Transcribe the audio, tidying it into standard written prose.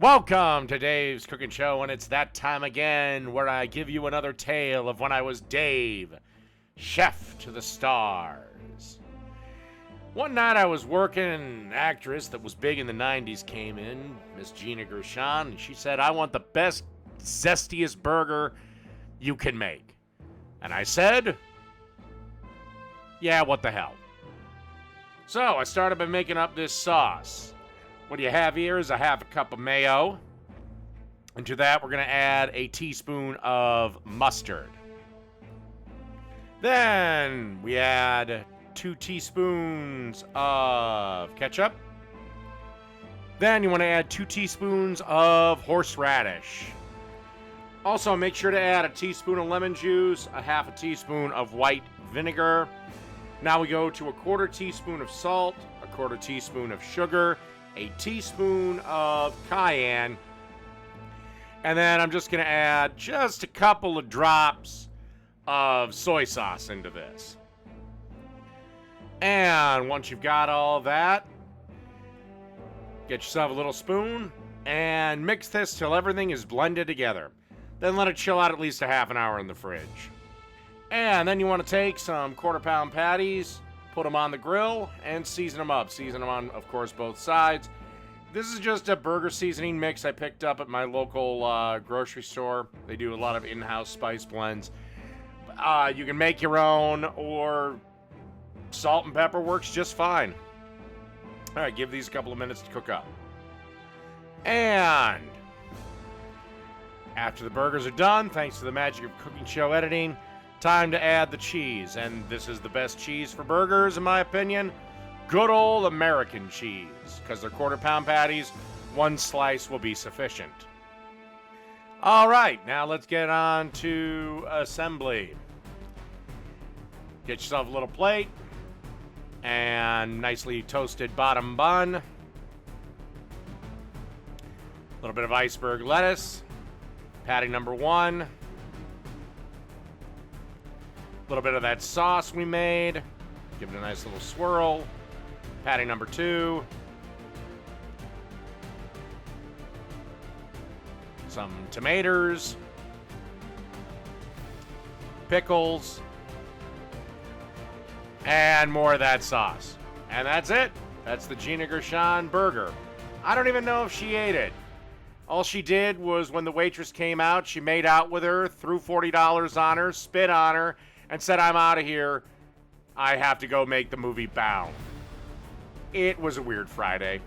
Welcome to Dave's Cooking Show, and it's that time again where I give you another tale of when I was Dave, chef to the stars. One night I was working, and an actress that was big in the 90s came in, Miss Gina Gershon, and she said, "I want the best, zestiest burger you can make." And I said, "Yeah, what the hell?" So I started by making up this sauce. What you have here is a half a cup of mayo. And to that, we're going to add a teaspoon of mustard. Then we add 2 teaspoons of ketchup. Then you want to add 2 teaspoons of horseradish. Also, make sure to add a teaspoon of lemon juice, a half a teaspoon of white vinegar. Now we go to a 1/4 teaspoon of salt, a 1/4 teaspoon of sugar, a teaspoon of cayenne, and then I'm just going to add just a couple of drops of soy sauce into this. And once you've got all that, get yourself a little spoon and mix this till everything is blended together. Then let it chill out at least a half an hour in the fridge. And then you want to take some 1/4 pound patties, put them on the grill, and season them up. Season them on, of course, both sides. This is just a burger seasoning mix I picked up at my local grocery store. They do a lot of in-house spice blends. You can make your own, or salt and pepper works just fine. All right, give these a couple of minutes to cook up. And after the burgers are done, thanks to the magic of cooking show editing, time to add the cheese. And this is the best cheese for burgers, in my opinion. Good old American cheese, because they're 1/4 pound patties. 1 slice will be sufficient. All right, now let's get on to assembly. Get yourself a little plate and nicely toasted bottom bun. A little bit of iceberg lettuce. Patty number 1. A little bit of that sauce we made. Give it a nice little swirl. Patty number 2. Some tomatoes. Pickles. And more of that sauce. And that's it. That's the Gina Gershon burger. I don't even know if she ate it. All she did was, when the waitress came out, she made out with her, threw $40 on her, spit on her, and said, "I'm out of here. I have to go make the movie Bound." It was a weird Friday.